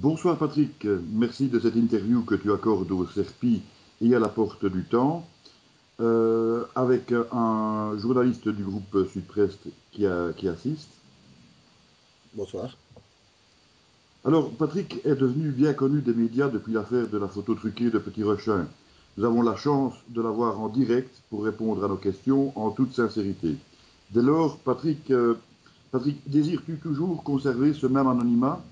Bonsoir Patrick, merci de cette interview que tu accordes au CERPI et à la Porte du Temps, avec un journaliste du groupe Sud-Prest qui assiste. Bonsoir. Alors Patrick est devenu bien connu des médias depuis l'affaire de la photo truquée de Petit Rochin. Nous avons la chance de l'avoir en direct pour répondre à nos questions en toute sincérité. Dès lors, Patrick, désires-tu toujours conserver ce même anonymat?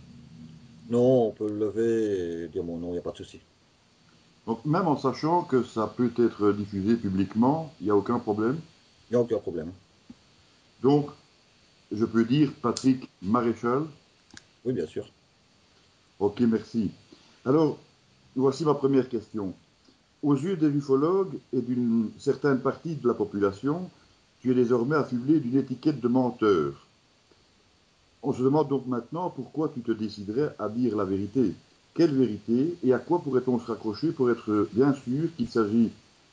Non, on peut le lever et dire mon nom, il n'y a pas de souci. Donc même en sachant que ça peut être diffusé publiquement, il n'y a aucun problème. Il n'y a aucun problème. Donc, je peux dire Patrick Maréchal. Oui, bien sûr. Ok, merci. Alors, voici ma première question. Aux yeux des ufologues et d'une certaine partie de la population, tu es désormais affublé d'une étiquette de menteur. On se demande donc maintenant pourquoi tu te déciderais à dire la vérité. Quelle vérité et à quoi pourrait-on se raccrocher pour être bien sûr qu'il s'agit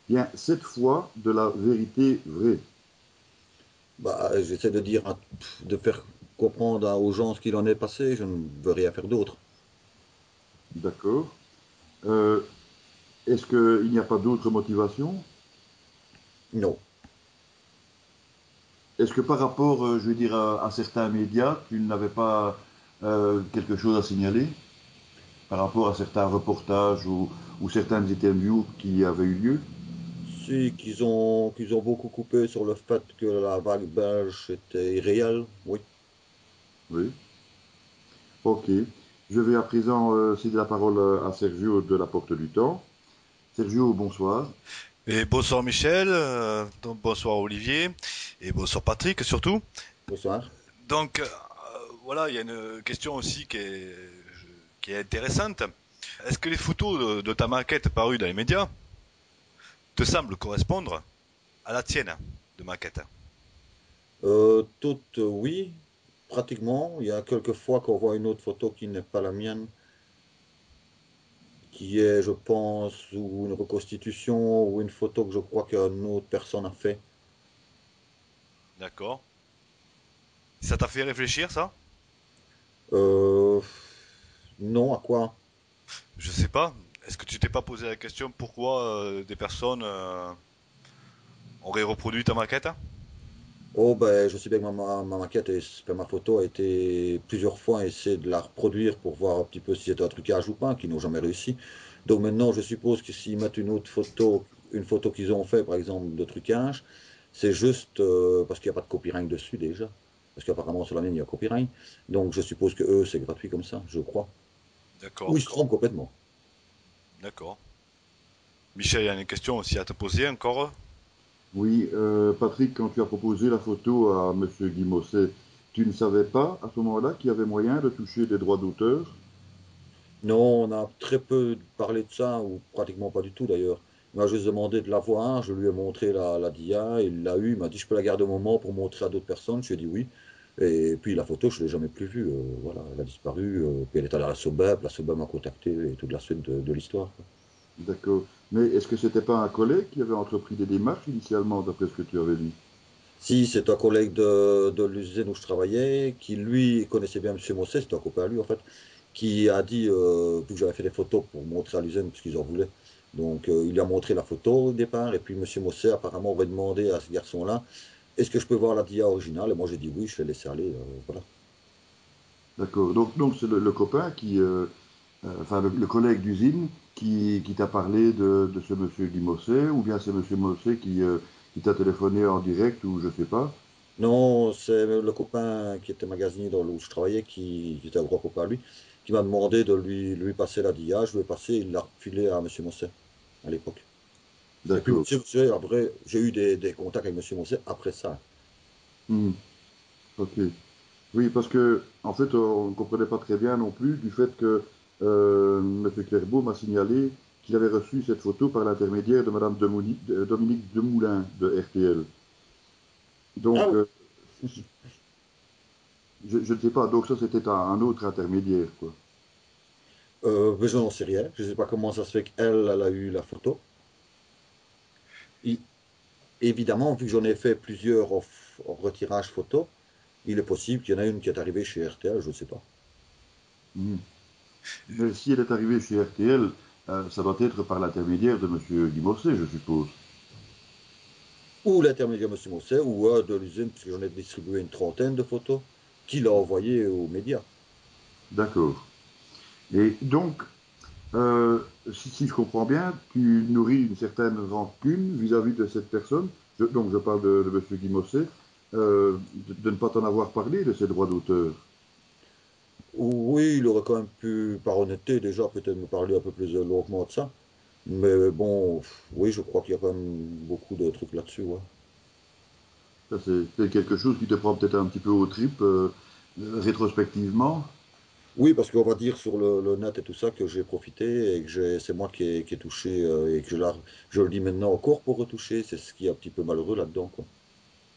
bien cette fois de la vérité vraie? Bah, j'essaie de dire, de faire comprendre aux gens ce qu'il en est passé. Je ne veux rien faire d'autre. D'accord. Euh, Est-ce qu'il n'y a pas d'autre motivation? Non. Est-ce que par rapport, je veux dire, à certains médias, tu n'avais pas quelque chose à signaler par rapport à certains reportages ou certaines interviews qui avaient eu lieu? Si qu'ils ont beaucoup coupé sur le fait que la vague belge était irréelle, oui. Oui. Ok. Je vais à présent céder la parole à Sergio de la Porte du Temps. Sergio, bonsoir. Et bonsoir Michel, donc bonsoir Olivier, et bonsoir Patrick surtout. Bonsoir. Donc voilà, il y a une question aussi qui est intéressante. Est-ce que les photos de ta maquette parues dans les médias te semblent correspondre à la tienne de maquette? Toutes, oui, pratiquement. Il y a quelques fois qu'on voit une autre photo qui n'est pas la mienne, qui est, je pense, ou une reconstitution ou une photo que je crois qu'une autre personne a fait. D'accord. Ça t'a fait réfléchir ça? Euh, non, à quoi? Je sais pas. Est-ce que tu t'es pas posé la question pourquoi des personnes auraient reproduit ta maquette? Oh, ben, je sais bien que ma maquette, ma photo a été plusieurs fois essayé de la reproduire pour voir un petit peu si c'était un trucage ou pas, qui n'ont jamais réussi. Donc maintenant, je suppose que s'ils mettent une autre photo, une photo qu'ils ont fait, par exemple, de trucage, c'est juste parce qu'il n'y a pas de copyright dessus déjà. Parce qu'apparemment, sur la mienne, il y a copyright. Donc je suppose que eux, c'est gratuit comme ça, je crois. D'accord, Oui, ils se trompent complètement. d'accord. Michel, il y a une question aussi à te poser encore. Oui, Patrick, quand tu as proposé la photo à Monsieur Guy Mosset, tu ne savais pas à ce moment-là qu'il y avait moyen de toucher des droits d'auteur? Non, on a très peu parlé de ça, ou pratiquement pas du tout d'ailleurs. Il m'a juste demandé de la voir, je lui ai montré la DIA, il l'a eu, il m'a dit je peux la garder au moment pour montrer à d'autres personnes, je lui ai dit oui. Et puis la photo, je ne l'ai jamais plus vue, voilà, elle a disparu, puis elle est allée à la SOBEP m'a contacté et toute la suite de l'histoire, quoi. D'accord. Mais est-ce que c'était pas un collègue qui avait entrepris des démarches initialement, d'après ce que tu avais dit? Si c'est un collègue de l'usine où je travaillais, qui lui connaissait bien M. Mosset, c'était un copain à lui en fait, qui a dit, vu que j'avais fait des photos pour montrer à l'usine, parce qu'ils en voulaient, donc il lui a montré la photo au départ, et puis M. Mosset apparemment aurait demandé à ce garçon-là, est-ce que je peux voir la DIA originale? Et moi j'ai dit oui, je l'ai laissé aller, voilà. D'accord. Donc c'est le copain enfin le collègue d'usine qui t'a parlé de ce monsieur Guy Mosset, ou bien c'est monsieur Mosset qui t'a téléphoné en direct, ou je sais pas. Non, c'est le copain qui était magasinier dans où je travaillais, qui était un gros copain à lui, qui m'a demandé de lui passer la DIA, je lui ai passé, il l'a refilé à M. Mosset à l'époque. Et puis, D'accord. après, j'ai eu des contacts avec Monsieur Moncet après ça. Hmm. Ok. Oui, parce que en fait, on ne comprenait pas très bien non plus du fait que monsieur Clairbeau m'a signalé qu'il avait reçu cette photo par l'intermédiaire de madame Dominique Demoulin de RTL. Ah Donc, oui. je ne sais pas. Donc ça, c'était un autre intermédiaire, quoi. Mais je n'en sais rien. Je ne sais pas comment ça se fait qu'elle, elle a eu la photo. Et, évidemment, vu que j'en ai fait plusieurs en retirage photo, il est possible qu'il y en a une qui est arrivée chez RTL, je ne sais pas. Hmm. Mais si elle est arrivée chez RTL, ça doit être par l'intermédiaire de M. Guimosset, je suppose. Ou l'intermédiaire M. Mosset, ou de l'usine, puisque j'en ai distribué une trentaine de photos, qu'il a envoyées aux médias. D'accord. Et donc, si je comprends bien, tu nourris une certaine rancune vis-à-vis de cette personne. Donc, je parle de M. Guimosset, de ne pas t'en avoir parlé de ses droits d'auteur. Oui, il aurait quand même pu, par honnêteté, déjà peut-être me parler un peu plus longuement de ça. Mais bon, oui, je crois qu'il y a quand même beaucoup de trucs là-dessus, ouais. Ça, c'est quelque chose qui te prend peut-être un petit peu aux tripes, rétrospectivement. Oui, parce qu'on va dire sur le net et tout ça que j'ai profité et que c'est moi qui ai touché et que là, je le dis maintenant encore pour retoucher, c'est ce qui est un petit peu malheureux là-dedans, quoi.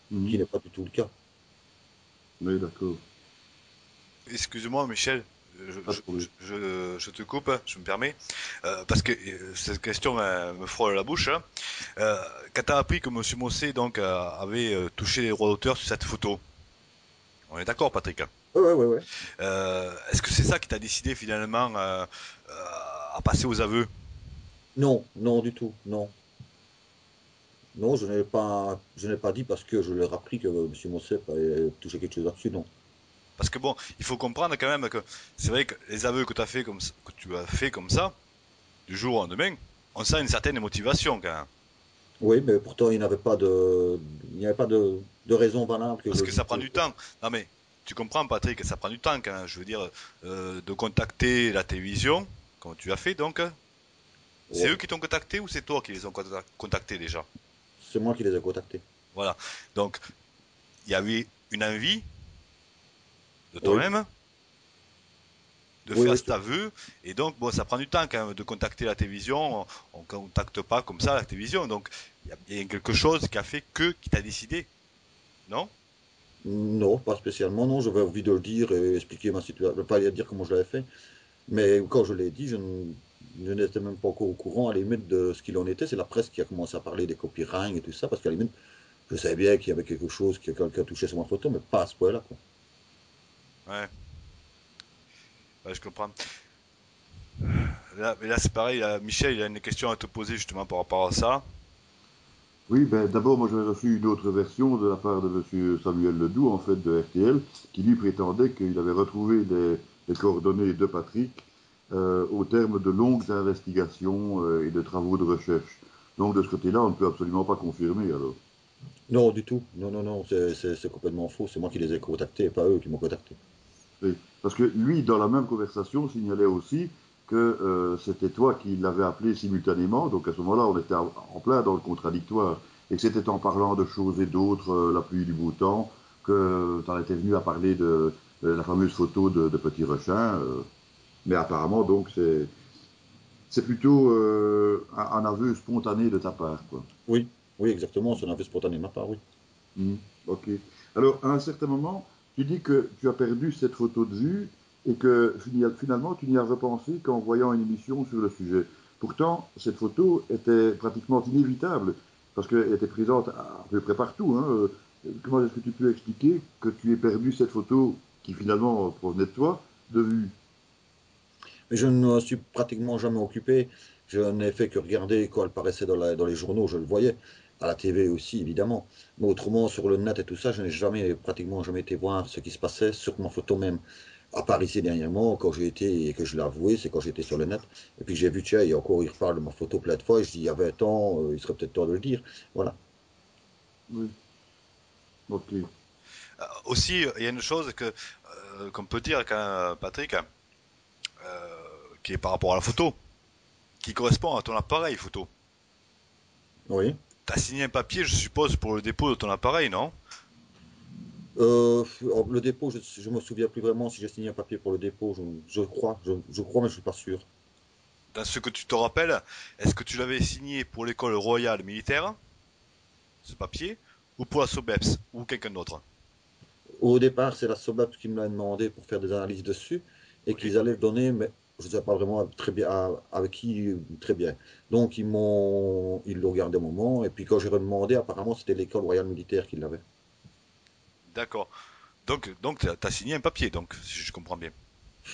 Qui Mhm. n'est pas du tout le cas. Oui, d'accord. Excuse-moi, Michel, Pas de problème. je te coupe, hein, je me permets, parce que cette question me frôle la bouche, hein. Euh, Quand t'as appris que Monsieur Mossé donc avait touché les droits d'auteur sur cette photo, on est d'accord, Patrick, hein. Ouais, ouais, ouais, ouais. Est-ce que c'est ça qui t'a décidé finalement à passer aux aveux? Non, non, du tout, non. Non, je n'ai pas dit parce que je leur ai appris que M. Mosep avait touché quelque chose là-dessus, non. Parce que bon, il faut comprendre quand même que c'est vrai que les aveux que que tu as fait comme ça, du jour au lendemain, on sent une certaine motivation quand même. Oui, mais pourtant, il n'y avait pas de raison valable que Parce je que dise ça prend que. du temps. Non mais, tu comprends Patrick, ça prend du temps quand même. Je veux dire, de contacter la télévision, comme tu as fait donc. C'est eux Ouais, qui t'ont contacté ou c'est toi qui les ont contactés déjà? c'est moi qui les ai contactés. Voilà. Donc, il y avait une envie de Oui, toi-même de oui, faire oui. cet aveu. Et donc, bon, ça prend du temps quand même de contacter la télévision. On contacte pas comme ça la télévision. Donc, il y a quelque chose qui a fait qui t'a décidé, non? Non, pas spécialement, non. J'avais envie de le dire et expliquer ma situation. Je ne veux pas dire comment je l'avais fait. Mais quand je l'ai dit, je n'étais même pas encore au courant, à la limite, de ce qu'il en était. C'est la presse qui a commencé à parler des copyrights et tout ça, parce qu'à la limite, je savais bien qu'il y avait quelque chose, que quelqu'un touchait sur ma photo, mais pas à ce point-là, quoi. Ouais, ouais, je comprends. Mais là c'est pareil. Là, Michel, il a une question à te poser justement par rapport à ça. Oui, ben, d'abord, moi, j'avais reçu une autre version de la part de M. Samuel Ledoux, en fait, de RTL, qui lui prétendait qu'il avait retrouvé les coordonnées de Patrick au terme de longues investigations et de travaux de recherche. Donc, de ce côté-là, on ne peut absolument pas confirmer, alors. Non, du tout. Non, non, non, c'est complètement faux. C'est moi qui les ai contactés, pas eux qui m'ont contacté. Oui. Parce que lui, dans la même conversation, signalait aussi que c'était toi qui l'avais appelé simultanément. Donc à ce moment-là, on était en plein dans le contradictoire. Et que c'était en parlant de choses et d'autres, la pluie du beau temps, que tu en étais venu à parler de la fameuse photo de Petit Rechin. Mais apparemment, donc, c'est plutôt un aveu spontané de ta part, quoi. Oui, oui, exactement. C'est un avis spontané de ma part, oui. Mhm. Ok. Alors, à un certain moment, tu dis que tu as perdu cette photo de vue et que finalement, tu n'y as repensé qu'en voyant une émission sur le sujet. Pourtant, cette photo était pratiquement inévitable parce qu'elle était présente à peu près partout, hein. Comment est-ce que tu peux expliquer que tu aies perdu cette photo qui finalement provenait de toi, de vue? Mais je ne me suis pratiquement jamais occupé. Je n'ai fait que regarder quand elle paraissait dans les journaux, je le voyais. À la TV aussi, évidemment. Mais autrement, sur le net et tout ça, je n'ai pratiquement jamais été voir ce qui se passait sur ma photo même. À part ici dernièrement, quand j'ai été, et que je l'ai avoué, c'est quand j'étais sur le net. Et puis j'ai vu, tiens, et encore, il reparle de ma photo plein de fois. Et je dis, il y a 20 ans, il serait peut-être temps de le dire. Voilà. Oui, ok. Aussi, il y a une chose qu'on peut dire quand Patrick, qui est par rapport à la photo, qui correspond à ton appareil photo. Oui. T'as signé un papier, je suppose, pour le dépôt de ton appareil, non? Le dépôt, je me souviens plus vraiment si j'ai signé un papier pour le dépôt. Je crois, mais je suis pas sûr. Dans ce que tu te rappelles, est-ce que tu l'avais signé pour l'école royale militaire, ce papier, ou pour la SOBEPS, ou quelqu'un d'autre? Au départ, c'est la SOBAP qui me l'a demandé pour faire des analyses dessus et Oui. qu'ils allaient le donner, mais je ne sais pas vraiment très bien avec qui très bien. Donc ils l'ont gardé un moment et puis quand j'ai redemandé, apparemment c'était l'école royale militaire qui l'avait. D'accord. Donc t'as signé un papier, donc, si je comprends bien.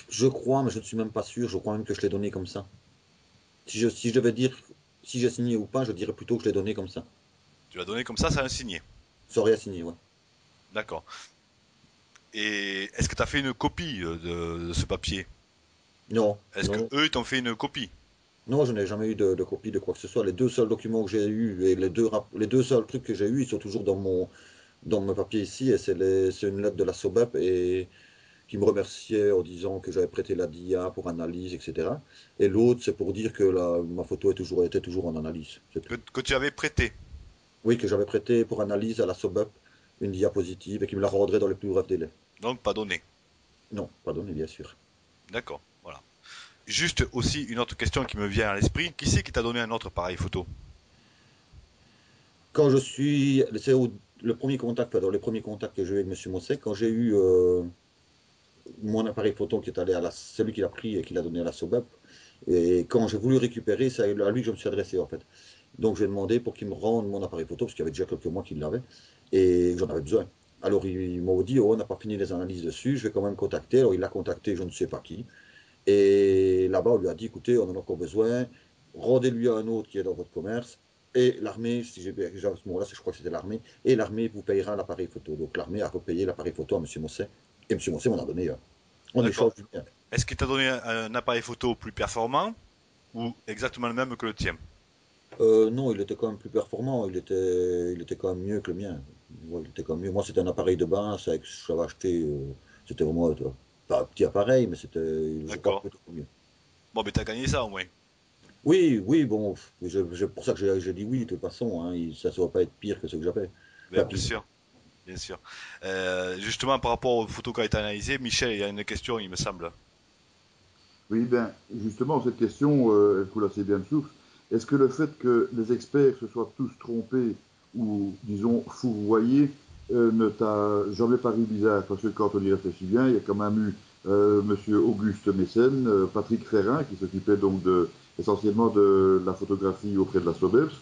Je crois, mais je ne suis même pas sûr. Je crois même que je l'ai donné comme ça. Si je devais dire si j'ai signé ou pas, je dirais plutôt que je l'ai donné comme ça. Tu l'as donné comme ça un signé. Sans rien signer, ouais. D'accord. Et est-ce que tu as fait une copie de ce papier? Non, Est-ce que non, eux ils t'ont fait une copie? non, je n'ai jamais eu de copie de quoi que ce soit. Les deux seuls documents que j'ai eus et les deux seuls trucs que j'ai eus, ils sont toujours dans mon papier ici. Et c'est une lettre de la SOBEP et qui me remerciait en disant que j'avais prêté la DIA pour analyse, etc. Et l'autre, c'est pour dire que ma photo était toujours en analyse. C'est tout. Que tu avais prêté? Oui, que j'avais prêté pour analyse à la SOBEP une diapositive et qui me la rendrait dans les plus brefs délais. Donc pas donné. Non, pas donné, bien sûr. D'accord, voilà. Juste aussi une autre question qui me vient à l'esprit. Qui c'est qui t'a donné un autre appareil photo? Quand je suis, c'est le premier contact, dans les premiers contacts que j'ai eu avec M. Mosset, quand j'ai eu mon appareil photo qui est allé celui qui l'a pris et qui l'a donné à la SOBEP, et quand j'ai voulu récupérer, c'est à lui que je me suis adressé en fait. Donc j'ai demandé pour qu'il me rende mon appareil photo, parce qu'il y avait déjà quelques mois qu'il l'avait, et j'en avais besoin. Alors ils m'ont dit, oh, on n'a pas fini les analyses dessus, je vais quand même contacter. Alors il l'a contacté, je ne sais pas qui. Et là-bas, on lui a dit, écoutez, on en a encore besoin, rendez-lui à un autre qui est dans votre commerce. Et l'armée, si j'ai bien, à ce moment-là, je crois que c'était l'armée, et l'armée vous payera l'appareil photo. Donc l'armée a repayé l'appareil photo à M. Mosset, et M. Mosset m'en a donné en D'accord. échange du bien. Est-ce qu'il t'a donné un appareil photo plus performant ou exactement le même que le tien? Non, il était quand même plus performant, il était quand même mieux que le mien. Ouais, il était quand même mieux. Moi, c'était un appareil de bain, c'est que j'avais acheté, c'était vraiment pas un petit appareil, mais c'était, je crois, D'accord. plutôt mieux. Bon, mais t'as gagné ça au moins. Oui, oui, bon, pour ça que j'ai dit oui, de toute façon, hein, ça ne va pas être pire que ce que j'avais. Ben, Pas bien pire. sûr, bien sûr. Justement, par rapport aux photos qui ont été analysées, Michel, il y a une question, il me semble. Oui, bien, justement, cette question, elle coule assez bien de source. Est-ce que le fait que les experts se soient tous trompés ou, disons, fourvoyés, ne t'a jamais paru bizarre? Parce que quand on y réfléchit bien, il y a quand même eu Monsieur Auguste Mécène, Patrick Ferrin, qui s'occupait donc essentiellement de la photographie auprès de la SODEPS.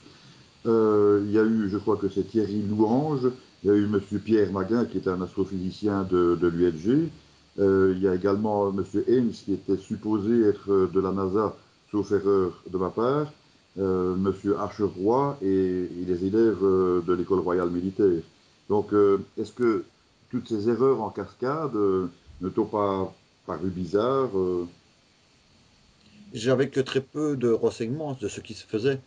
Il y a eu, je crois que c'est Thierry Louange, il y a eu Monsieur Pierre Maguin, qui était un astrophysicien de l'ULG. Il y a également Monsieur Ames, qui était supposé être de la NASA, sauf erreur de ma part. Monsieur Acheroy et les élèves de l'école royale militaire. Donc, est-ce que toutes ces erreurs en cascade ne t'ont pas paru bizarres J'avais que très peu de renseignements de ce qui se faisait.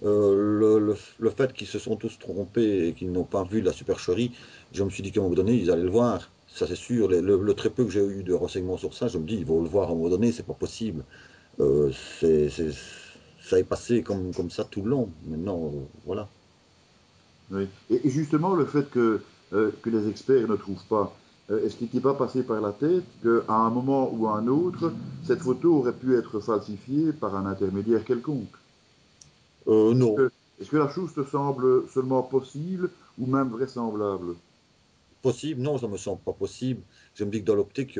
Le fait qu'ils se sont tous trompés et qu'ils n'ont pas vu la supercherie, je me suis dit qu'à un moment donné, ils allaient le voir. Ça, c'est sûr. Le très peu que j'ai eu de renseignements sur ça, je me dis, ils vont le voir à un moment donné, c'est pas possible. Euh, c'est, c'est- Ça est passé comme ça tout le long. Maintenant, voilà. Oui. Et justement, le fait que les experts ne trouvent pas, est-ce qu'il t'est pas passé par la tête qu'à un moment ou à un autre, cette photo aurait pu être falsifiée par un intermédiaire quelconque? Est-ce Non. que, est-ce que la chose te semble seulement possible ou même vraisemblable? Possible? Non, ça me semble pas possible. Je me dis que dans l'optique,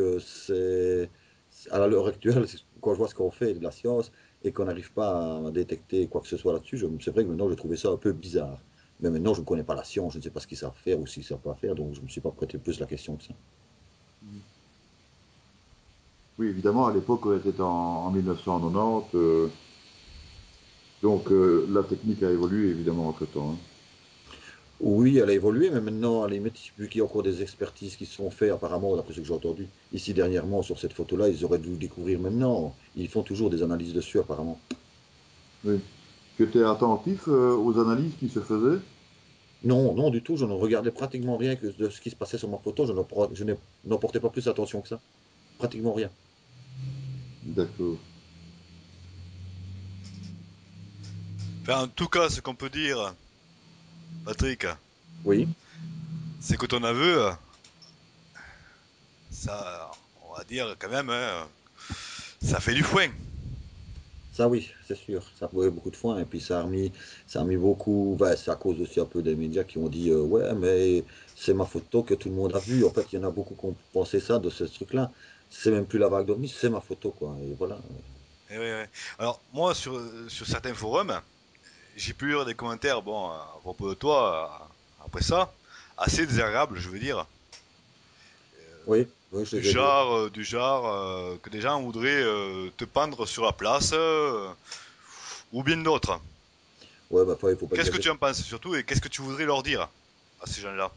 à l'heure actuelle, quand je vois ce qu'on fait de la science et qu'on n'arrive pas à détecter quoi que ce soit là-dessus, c'est vrai que maintenant je trouvais ça un peu bizarre. Mais maintenant, je ne connais pas la science, je ne sais pas ce qu'ils savent faire ou ce qu'ils ne savent pas faire, donc je ne me suis pas prêté plus la question que ça. Oui, évidemment, à l'époque, on était en 1990, donc la technique a évolué évidemment entre-temps, hein. Oui, elle a évolué, mais maintenant, à la limite, vu qu'il y a encore des expertises qui se sont faites, apparemment, d'après ce que j'ai entendu, ici dernièrement sur cette photo-là, ils auraient dû le découvrir maintenant. Ils font toujours des analyses dessus, apparemment. Oui. Tu étais attentif aux analyses qui se faisaient? Non, non, du tout. Je ne regardais pratiquement rien que de ce qui se passait sur ma photo. N'en portais pas plus attention que ça. Pratiquement rien. D'accord. Enfin, en tout cas, ce qu'on peut dire, Patrick, Oui, c'est que ton aveu, ça, on va dire quand même, hein, ça fait du foin. ça oui, c'est sûr. Ça a prouvé beaucoup de fois. Et puis ça a mis beaucoup. Ouais, c'est à cause aussi un peu des médias qui ont dit ouais, mais c'est ma photo que tout le monde a vue. En fait, il y en a beaucoup qui ont pensé ça de ce truc-là. C'est même plus la vague d'OVNI, c'est ma photo, quoi. Et voilà. Eh ouais, ouais. Alors, moi, sur certains forums, j'ai pu lire des commentaires, bon, à propos de toi, après ça, assez désagréables, je veux dire. Oui, oui, je Du les ai vus. genre, que des gens voudraient te pendre sur la place, ou bien d'autres. Ouais, bah, il faut pas Qu'est-ce que exagérer. tu en penses surtout et qu'est-ce que tu voudrais leur dire à ces gens-là?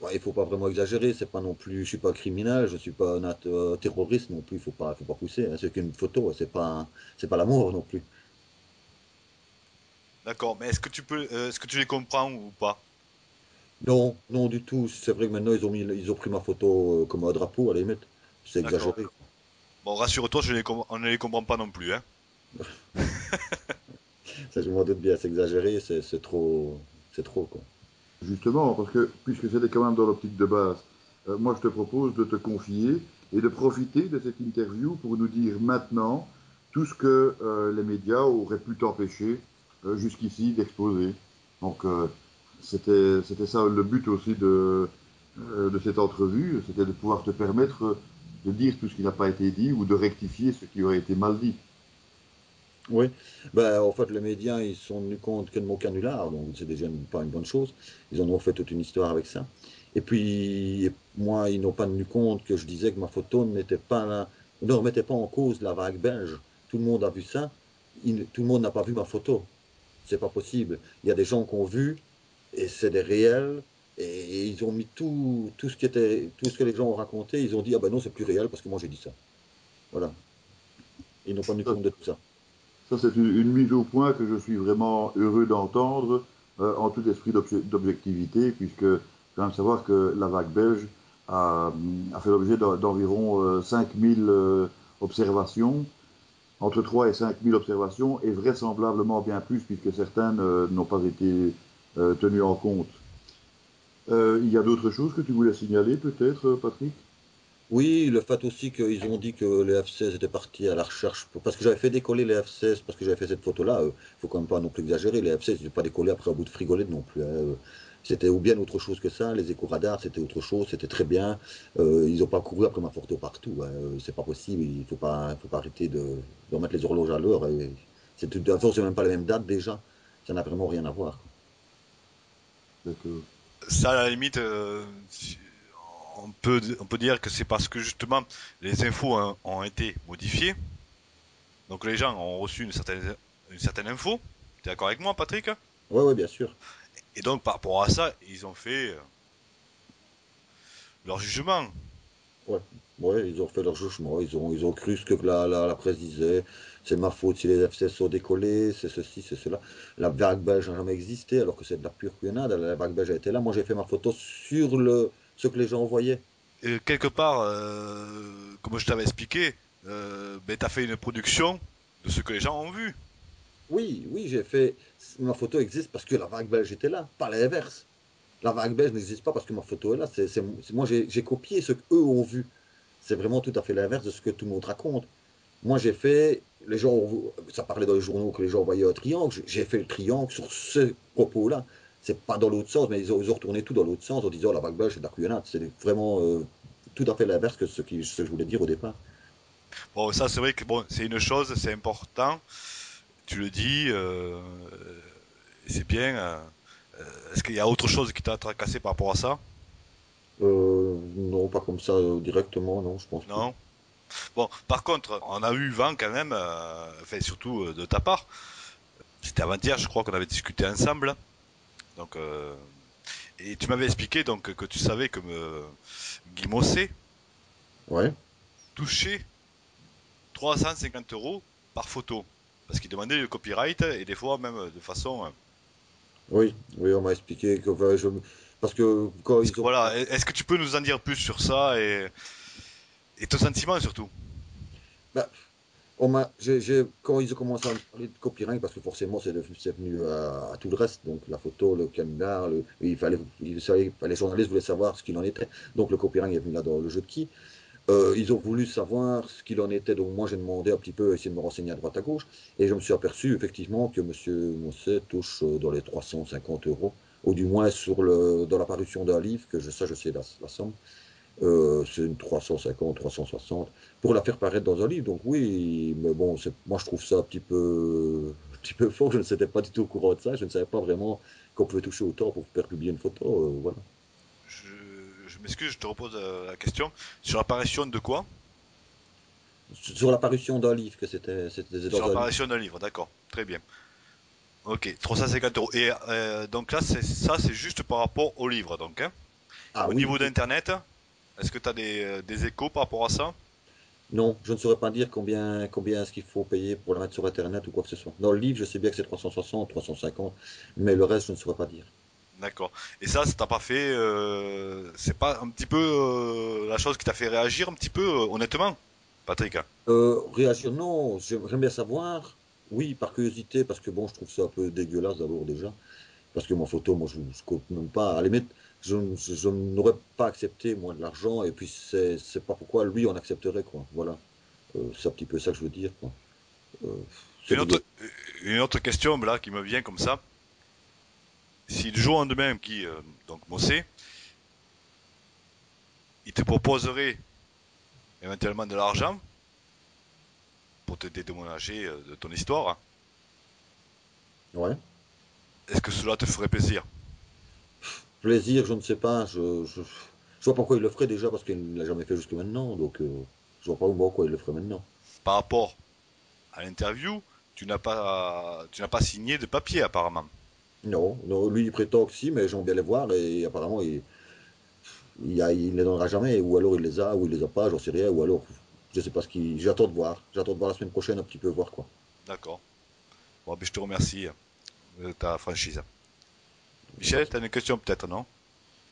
Ouais, il faut pas vraiment exagérer. C'est pas non plus, je suis pas criminel, je suis pas un terroriste non plus. Faut pas pousser, hein. C'est qu'une photo, c'est pas l'amour non plus. D'accord, mais est-ce que tu les comprends ou pas? Non, non du tout. C'est vrai que maintenant ils ont pris ma photo comme un drapeau à la limite. C'est D'accord. exagéré. Bon, rassure-toi, on ne les comprend pas non plus, hein. Ça, je m'en doute bien. C'est exagéré, c'est trop quoi. Justement, parce que puisque c'était quand même dans l'optique de base, moi je te propose de te confier et de profiter de cette interview pour nous dire maintenant tout ce que les médias auraient pu t'empêcher jusqu'ici d'exposer. Donc c'était ça le but aussi de cette entrevue, c'était de pouvoir te permettre de dire tout ce qui n'a pas été dit ou de rectifier ce qui aurait été mal dit. Oui, ben, en fait, les médias, ils se sont rendus compte que de mon canular, donc c'est déjà pas une bonne chose. Ils en ont fait toute une histoire avec ça. Et puis, moi, ils n'ont pas tenu compte que je disais que ma photo n'était pas là, ne remettait pas en cause la vague belge. Tout le monde a vu ça. Tout le monde n'a pas vu ma photo. C'est pas possible. Il y a des gens qui ont vu, et c'est des réels, et ils ont mis tout ce que les gens ont raconté, ils ont dit, ah ben non, c'est plus réel parce que moi j'ai dit ça. Voilà. Ils n'ont pas tenu Ça, compte de tout ça. Ça, c'est une mise au point que je suis vraiment heureux d'entendre en tout esprit d'objectivité, puisque quand même savoir que la vague belge a fait l'objet d'environ 5000 observations, entre 3 et 5000 observations, et vraisemblablement bien plus, puisque certaines n'ont pas été tenues en compte. Il y a d'autres choses que tu voulais signaler, peut-être, Patrick? Oui, le fait aussi qu'ils ont dit que les F-16 étaient partis à la recherche, parce que j'avais fait décoller les F-16, parce que j'avais fait cette photo-là, faut quand même pas non plus exagérer, les F-16, ils n'ont pas décollé après un bout de frigolette non plus, hein. C'était ou bien autre chose que ça, les éco-radars, c'était autre chose, c'était très bien. Ils n'ont pas couru après ma photo partout, hein. C'est pas possible, faut pas arrêter de remettre les horloges à l'heure. De toute façon, c'est même pas les mêmes dates déjà, ça n'a vraiment rien à voir. D'accord. Ça, à la limite, on peut dire que c'est parce que justement les infos ont été modifiées. Donc les gens ont reçu une certaine info. T'es d'accord avec moi, Patrick? Ouais, ouais, bien sûr. Et donc par rapport à ça, ils ont fait leur jugement. Ouais, ouais, ils ont fait leur jugement, ils ont cru ce que la presse disait, c'est ma faute si les F-16 sont décollés, c'est ceci, c'est cela. La vague belge n'a jamais existé, alors que c'est de la pure couillonnade, la vague belge a été là, moi j'ai fait ma photo sur ce que les gens voyaient. Et quelque part, comme je t'avais expliqué, ben t'as fait une production de ce que les gens ont vu. Oui, oui, ma photo existe parce que la vague belge était là, pas l'inverse. La vague belge n'existe pas parce que ma photo est là, moi j'ai copié ce qu'eux ont vu. C'est vraiment tout à fait l'inverse de ce que tout le monde raconte. Moi, j'ai fait, ça parlait dans les journaux que les gens voyaient un triangle, j'ai fait le triangle sur ce propos-là. C'est pas dans l'autre sens, mais ils ont retourné tout dans l'autre sens en disant la vague belge, c'est de la couillonnade. C'est vraiment tout à fait l'inverse que ce que je voulais dire au départ. Bon, ça c'est vrai que bon, c'est une chose, c'est important. Tu le dis, c'est bien. Est-ce qu'il y a autre chose qui t'a tracassé par rapport à ça? Non, pas comme ça directement, non, je pense plus. Non. Bon, par contre, on a eu vent quand même, enfin surtout de ta part. C'était avant-hier, je crois qu'on avait discuté ensemble. Donc, et tu m'avais expliqué donc que tu savais que Guy Mossé Ouais, touchait 350 € par photo. Parce qu'il demandait le copyright et des fois même de façon. oui, oui, on m'a expliqué que parce que quand ils ont Voilà, est-ce que tu peux nous en dire plus sur ça et ton sentiment surtout? bah, quand ils ont commencé à me parler de copyright, parce que forcément c'est venu à tout le reste, donc la photo, le canular, les journalistes voulaient savoir ce qu'il en était. Donc le copyright est venu là dans le jeu de qui. Ils ont voulu savoir ce qu'il en était, donc moi j'ai demandé un petit peu, essayer de me renseigner à droite à gauche, et je me suis aperçu effectivement que Monsieur Mosset touche dans les 350 euros, ou du moins dans la parution d'un livre, je sais la somme. C'est une 350, 360, pour la faire paraître dans un livre. Donc oui, mais bon, moi je trouve ça un petit peu fort. Je ne n'étais pas du tout au courant de ça. Je ne savais pas vraiment qu'on pouvait toucher autant pour faire publier une photo. Voilà. Je m'excuse, je te repose la question. Sur l'apparition de quoi? Sur l'apparition d'un livre, que c'était Sur dans un livre. l'apparition d'un livre, d'accord. Très bien. Ok, 350 €. Et donc là, c'est juste par rapport au livre, donc. Hein. Ah Au oui, niveau d'Internet, est-ce que tu as des échos par rapport à ça? non, je ne saurais pas dire combien est-ce qu'il faut payer pour la mettre sur Internet ou quoi que ce soit. Dans le livre, je sais bien que c'est 360, 350, mais le reste, je ne saurais pas dire. D'accord. Et ça t'a pas fait, c'est pas un petit peu la chose qui t'a fait réagir un petit peu, honnêtement, Patrick? Hein. Réagir, non, j'aimerais bien savoir. Oui, par curiosité, parce que bon, je trouve ça un peu dégueulasse d'abord déjà. Parce que ma photo, moi, je ne compte même pas. À la limite, je n'aurais pas accepté, moi, de l'argent, et puis c'est pas pourquoi lui, on accepterait, quoi. Voilà. C'est un petit peu ça que je veux dire, quoi. Euh, c'est Une dégueulasse. autre, une autre question là qui me vient comme ça. Si du jour au lendemain, donc Mossé, il te proposerait éventuellement de l'argent pour te dédommager de ton histoire, Ouais. est-ce que cela te ferait plaisir? Plaisir, je ne sais pas. Je vois pas pourquoi il le ferait déjà, parce qu'il ne l'a jamais fait jusque maintenant. Donc, je vois pas pourquoi il le ferait maintenant. Par rapport à l'interview, tu n'as pas signé de papier apparemment. Non, non, lui, il prétend que si, mais j'aimerais bien les voir, et apparemment, il les donnera jamais, ou alors il les a, ou il les a pas, j'en sais rien, ou alors, je sais pas ce qu'il. J'attends de voir. J'attends de voir la semaine prochaine un petit peu, voir quoi. D'accord. Bon, ben, je te remercie de ta franchise. Pas Michel, de- tu as une question peut-être, non?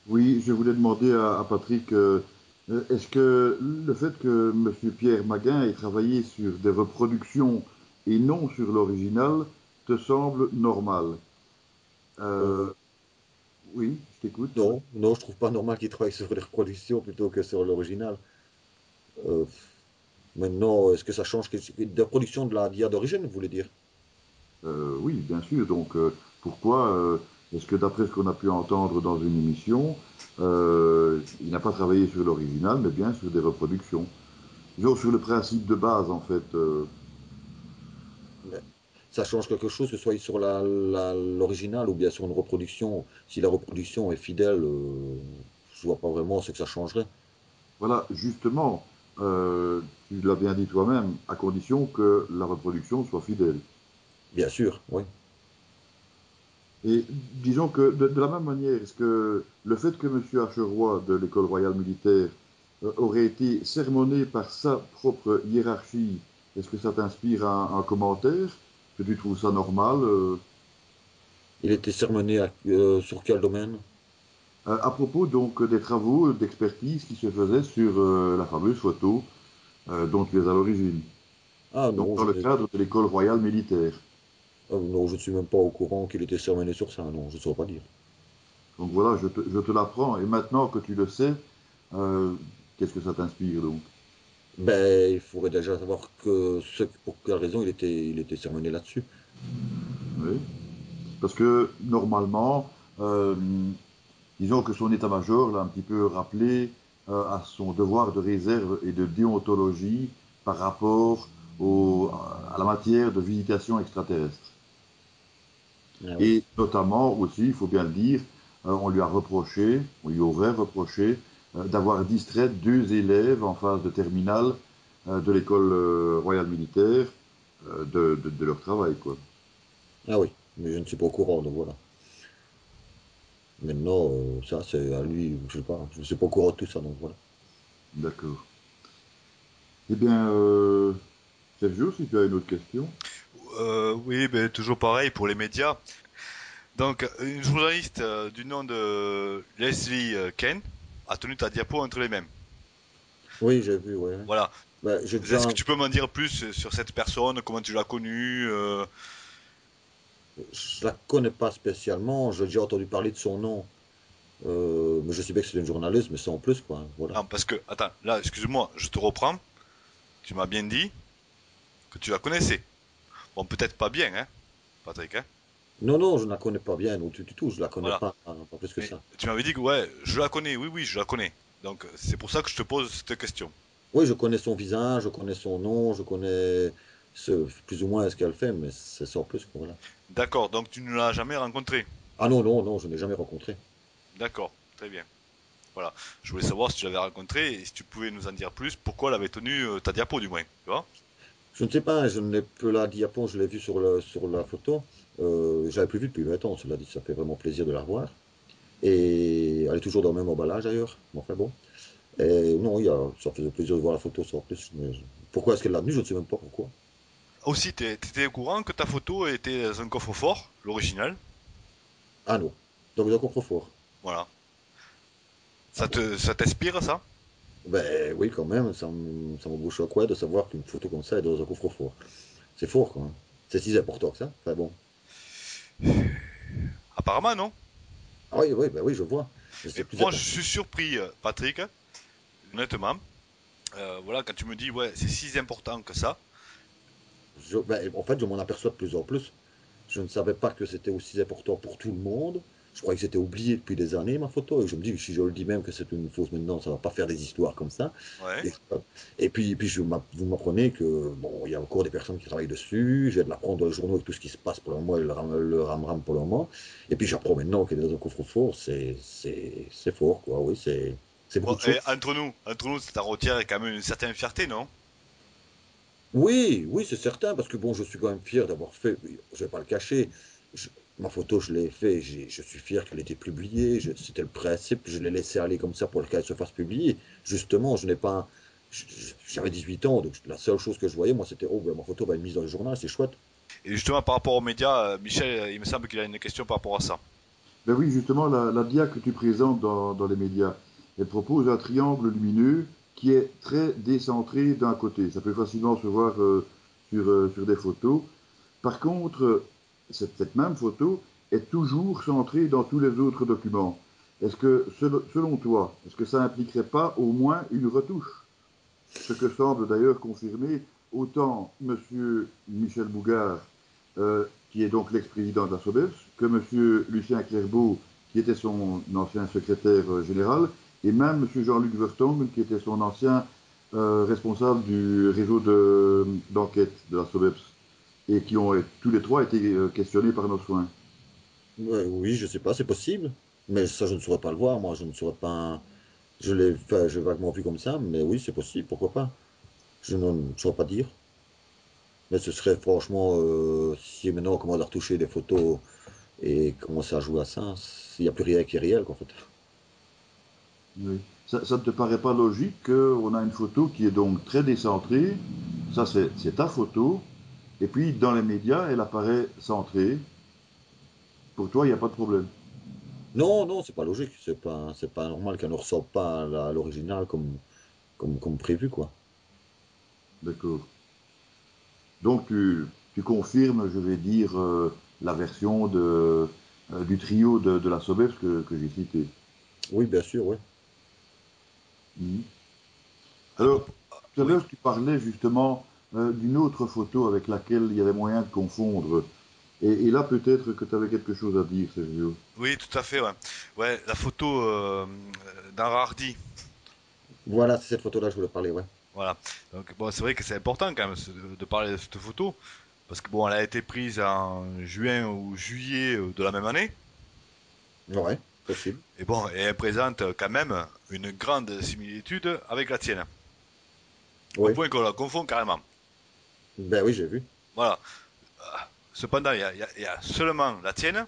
Oui, je voulais demander à Patrick, est-ce que le fait que M. Pierre Maguin ait travaillé sur des reproductions et non sur l'original te semble normal? Euh, Euh, oui, je t'écoute. non, non, je trouve pas normal qu'il travaille sur les reproductions plutôt que sur l'original. Euh, Maintenant, est-ce que ça change de la production de la d'IA d'origine, vous voulez dire? Oui, bien sûr. Donc, pourquoi est-ce que d'après ce qu'on a pu entendre dans une émission, il n'a pas travaillé sur l'original, mais bien sur des reproductions? Disons, sur le principe de base, en fait. Mais ça change quelque chose que ce soit sur l'original ou bien sur une reproduction. Si la reproduction est fidèle, je vois pas vraiment ce que ça changerait. Voilà, justement, tu l'as bien dit toi-même, à condition que la reproduction soit fidèle. Bien sûr, oui. Et disons que de la même manière, est-ce que le fait que M. Acheroy de l'École royale militaire aurait été sermonné par sa propre hiérarchie, est-ce que ça t'inspire un commentaire? Que tu trouves ça normal? Il était sermonné sur quel domaine? À propos donc des travaux d'expertise qui se faisaient sur la fameuse photo dont tu es à l'origine, Ah donc non, dans le cadre de l'École royale militaire. non, je ne suis même pas au courant qu'il était sermonné sur ça. Non, je ne saurais pas dire. Donc voilà, je te l'apprends. Et maintenant que tu le sais, euh, qu'est-ce que ça t'inspire donc? Ben, il faudrait déjà savoir pour quelle raison il était sermonné là-dessus. Oui. Parce que normalement, disons que son état-major l'a un petit peu rappelé à son devoir de réserve et de déontologie par rapport à la matière de visitation extraterrestre. Ah oui. Et notamment aussi, il faut bien le dire, on lui a reproché, on lui aurait reproché d'avoir distrait deux élèves en phase de terminale de l'école royale militaire de leur travail, quoi. Ah oui, mais je ne suis pas au courant, donc voilà. Maintenant, ça, c'est à lui, je sais pas, je ne suis pas au courant de tout ça, donc voilà. D'accord. Eh bien, Sergio, si tu as une autre question. Oui, ben, toujours pareil pour les médias. Donc, une journaliste du nom de Leslie Ken a tenu ta diapo entre les mêmes. Oui, j'ai vu, ouais. Voilà. Ben, j'ai Est-ce déjà, que tu peux m'en dire plus sur cette personne, comment tu l'as connue je la connais pas spécialement, j'ai déjà entendu parler de son nom, mais je sais bien que c'est une journaliste, mais sans plus, quoi, voilà. Non, parce que, attends, là, excuse-moi, je te reprends. Tu m'as bien dit que tu la connaissais. Bon, peut-être pas bien, hein, Patrick, hein. Non, non, je ne la connais pas bien, non, du tout, je la connais Voilà. pas, hein, pas plus que Mais ça. tu m'avais dit que, ouais, je la connais. Oui, oui, je la connais. Donc, c'est pour ça que je te pose cette question. Oui, je connais son visage, je connais son nom, je connais plus ou moins ce qu'elle fait, mais c'est sans plus, quoi, voilà. D'accord, donc tu ne l'as jamais rencontrée. Ah non, non, non, je n'ai jamais rencontré. D'accord, très bien. Voilà. Je voulais savoir si tu l'avais rencontré et si tu pouvais nous en dire plus, pourquoi elle avait tenu ta diapo du moins, tu vois? Je ne sais pas, je n'ai que la diapo, je l'ai vue sur la photo. J'avais plus vu depuis 20 ans, cela dit, ça fait vraiment plaisir de la revoir. Et elle est toujours dans le même emballage d'ailleurs. Bon, enfin bon. Et non, ça faisait plaisir de voir la photo sans plus. Pourquoi est-ce qu'elle l'a tenue? Je ne sais même pas pourquoi. Aussi, t'étais au courant que ta photo était dans un coffre-fort, l'original. Ah non. Donc le coffre-fort. Voilà. Ah bon. Ça t'inspire, ça? Ben oui, quand même, ça me bouche à quoi de savoir qu'une photo comme ça est dans un coffre-fort. C'est fort, quoi. C'est si important que ça. Enfin bon. Apparemment, non. Ah oui, oui, ben oui, je vois. Mais Mais c'est plus moi, je important. suis surpris, Patrick, honnêtement. Voilà, quand tu me dis, ouais, c'est si important que ça. Ben, en fait, je m'en aperçois de plus en plus. Je ne savais pas que c'était aussi important pour tout le monde. Je croyais que c'était oublié depuis des années, ma photo. Et je me dis, si je le dis même que c'est une fausse maintenant, ça va pas faire des histoires comme ça. Ouais. Et, et puis vous m'apprenez que, bon, il y a encore des personnes qui travaillent dessus. J'ai de l'apprendre dans les journaux avec tout ce qui se passe pour le moment, et le ram-ram pour le moment. Et puis j'apprends maintenant qu'il est dans un coffre-fort. C'est fort, quoi. Oui, c'est beaucoup Bon, de et choses. entre nous, ça retient quand même une certaine fierté, non? Oui, oui, c'est certain, parce que bon, je suis quand même fier d'avoir fait, je vais pas le cacher, je- ma photo, je l'ai fait, je suis fier qu'elle ait été publiée, c'était le principe, je l'ai laissé aller comme ça pour qu'elle se fasse publier. Justement, je n'ai pas, j'avais 18 ans, donc la seule chose que je voyais, moi, c'était, oh, ben, ma photo va être mise dans le journal, c'est chouette. Et justement, par rapport aux médias, Michel, il me semble qu'il a une question par rapport à ça. Ben oui, justement, la dia que tu présentes dans les médias, elle propose un triangle lumineux qui est très décentré d'un côté. Ça peut facilement se voir sur des photos. Par contre, cette même photo est toujours centrée dans tous les autres documents. Est-ce que, selon toi, est-ce que ça impliquerait pas au moins une retouche? Ce que semble d'ailleurs confirmer autant M. Michel Bougard, qui est donc l'ex-président de la SOBES, que M. Lucien Clerbeau, qui était son ancien secrétaire général, et même M. Jean-Luc Vertonghen, qui était son ancien responsable du réseau d'enquête de la SOBEPS, et qui ont tous les trois été questionnés par nos soins. Ouais, oui, je sais pas, c'est possible, mais ça, je ne saurais pas le voir, moi, je ne saurais pas, je l'ai fait, j'ai vaguement vu comme ça, mais oui, c'est possible, pourquoi pas, je ne saurais pas dire. Mais ce serait franchement, si maintenant on commence à retoucher des photos et commencer à jouer à ça, il n'y a plus rien qui est réel, quoi, en fait. Oui. Ça ne te paraît pas logique qu'on a une photo qui est donc très décentrée, ça c'est ta photo, et puis dans les médias elle apparaît centrée, pour toi il n'y a pas de problème. Non, non, c'est pas logique, c'est pas normal qu'elle ne ressorte pas à l'original comme prévu, quoi. D'accord. Donc tu confirmes, je vais dire, la version du trio de la Sobeps que j'ai cité. Oui, bien sûr, oui. Mhm. À Alors, propos- tout à oui, l'heure tu parlais justement d'une autre photo avec laquelle il y avait moyen de confondre. Et là peut-être que tu avais quelque chose à dire, Sergio. oui, tout à fait, ouais. Ouais, la photo d'Hardy. Voilà, c'est cette photo-là que je voulais parler, ouais. Voilà. Donc bon, c'est vrai que c'est important quand même de parler de cette photo parce que bon, elle a été prise en juin ou juillet de la même année. Ouais, possible. Et bon, et elle présente quand même une grande similitude avec la tienne, au Oui, point qu'on la confond carrément. ben oui, j'ai vu. Voilà. Cependant, il y a seulement la tienne,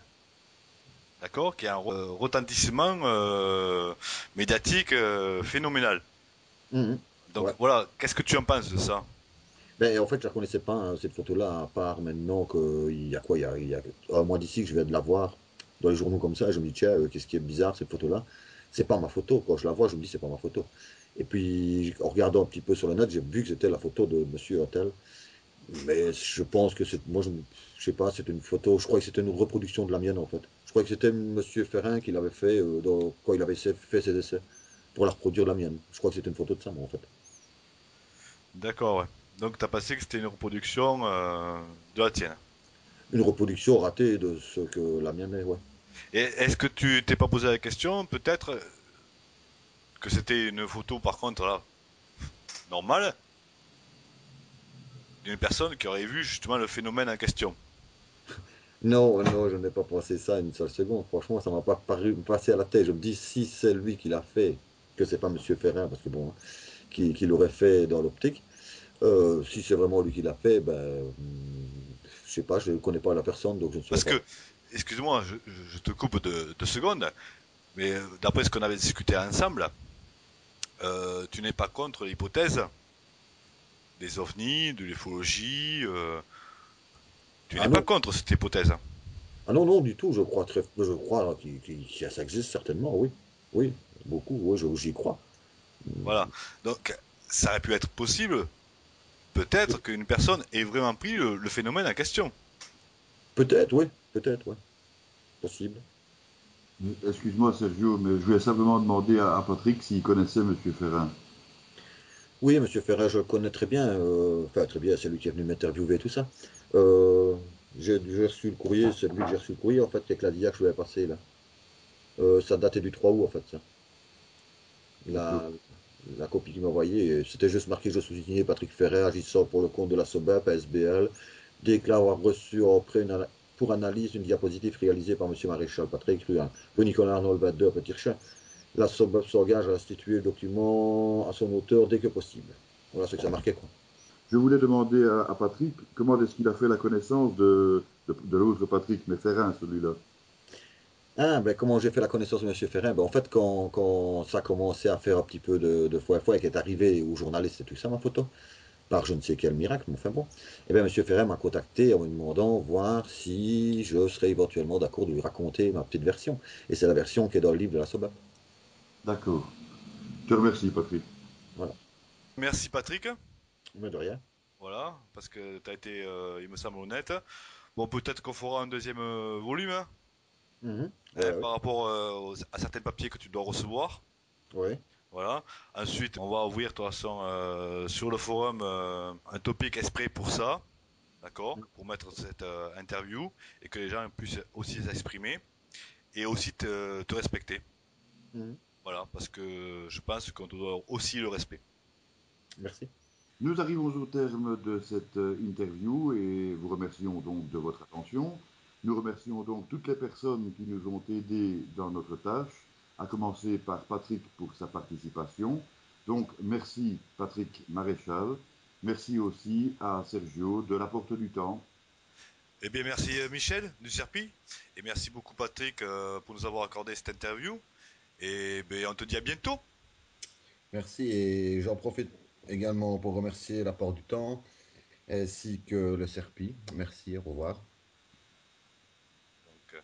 d'accord, qui a un retentissement médiatique phénoménal. Mhm. Donc Ouais. voilà, qu'est-ce que tu en penses de ça? Ben, en fait, je la connaissais pas, hein, cette photo-là, à part maintenant qu'il y a quoi, il y a un mois d'ici que je viens de la voir dans les journaux comme ça, et je me dis, tiens, qu'est-ce qui est bizarre, cette photo-là? C'est pas ma photo. Quand je la vois, je me dis, c'est pas ma photo. Et puis, en regardant un petit peu sur le net, j'ai vu que c'était la photo de Monsieur Hôtel. Mais je pense que moi, je sais pas, c'est une photo, je crois que c'était une reproduction de la mienne, en fait. Je crois que c'était Monsieur Ferrin qui l'avait fait quand il avait fait ses essais, pour la reproduire la mienne. Je crois que c'était une photo de ça, moi, en fait. D'accord, ouais. Donc t'as pensé que c'était une reproduction de la tienne. Une reproduction ratée de ce que la mienne est, ouais. Et est-ce que tu t'es pas posé la question, peut-être, que c'était une photo par contre là, normale, d'une personne qui aurait vu justement le phénomène en question? Non, non, je n'ai pas pensé ça une seule seconde. Franchement, ça m'a pas paru me passer à la tête. Je me dis, si c'est lui qui l'a fait, que c'est pas Monsieur Ferrin, parce que bon, qui l'aurait fait dans l'optique. Si c'est vraiment lui qui l'a fait, ben, je sais pas, je ne connais pas la personne, donc je ne saurais Parce pas. que, excuse-moi, je te coupe de 2 secondes, mais d'après ce qu'on avait discuté ensemble, tu n'es pas contre l'hypothèse des ovnis, de l'ufologie, tu Ah n'es pas non, contre cette hypothèse. ah non, non, du tout. Je crois que ça existe certainement, oui, oui, beaucoup, oui, j'y crois. Voilà. Donc, ça aurait pu être possible, peut-être qu'une personne ait vraiment pris le phénomène en question. Peut-être, oui, possible. Excuse-moi Sergio, mais je voulais simplement demander à Patrick s'il connaissait Monsieur Ferrin. Oui, Monsieur Ferret, je le connais très bien. Enfin, très bien, c'est lui qui est venu m'interviewer et tout ça. Euh, j'ai reçu le courrier, c'est lui que j'ai reçu le courrier, en fait, avec la DIA que je lui ai passé, là. Ça datait du 3 août, en fait, ça. D'accord. La, la copie qu'il m'a envoyée, c'était juste marqué, je suis signé Patrick Ferret, agissant pour le compte de la SOBAP, SBL, déclare avoir reçu pour analyse une diapositive réalisée par Monsieur Maréchal Patrick, rue Nicolas Arnold 22 à Petit-Rchin. La SOBAP s'engage à restituer le document à son auteur dès que possible. Voilà ce que ça marquait, quoi. Je voulais demander à Patrick comment est-ce qu'il a fait la connaissance de l'autre Patrick, mais Ferrin, celui-là. Ah, ben, comment j'ai fait la connaissance de Monsieur Ferrin? Ben, en fait, quand ça a commencé à faire un petit peu de fois à fois et qu'est arrivé aux journalistes et tout ça, ma photo, par je ne sais quel miracle, mais enfin bon, eh bien, Monsieur Ferrin m'a contacté en me demandant voir si je serais éventuellement d'accord de lui raconter ma petite version. Et c'est la version qui est dans le livre de la SOBAP. D'accord. Je te remercie, Patrick. Voilà. Merci Patrick. Mais de rien. Voilà, parce que tu as été, il me semble, honnête. Bon, peut-être qu'on fera un deuxième volume, Mhm. hein, Ouais, ouais. par rapport à certains papiers que tu dois recevoir. Ouais. Voilà. Ensuite, on va ouvrir de toute façon sur le forum un topic exprès pour ça, d'accord, pour mettre cette interview et que les gens puissent aussi s'exprimer et aussi te respecter. Mhm. Voilà, parce que je pense qu'on te doit aussi le respect. Merci. Nous arrivons au terme de cette interview et vous remercions donc de votre attention. Nous remercions donc toutes les personnes qui nous ont aidés dans notre tâche, à commencer par Patrick pour sa participation. Donc merci Patrick Maréchal. Merci aussi à Sergio de la Porte du Temps. Eh bien, merci Michel du Serpi et merci beaucoup Patrick pour nous avoir accordé cette interview. Et ben, on te dit à bientôt. Merci et j'en profite également pour remercier la Porte du Temps ainsi que le Serpi. Merci, au revoir. Donc,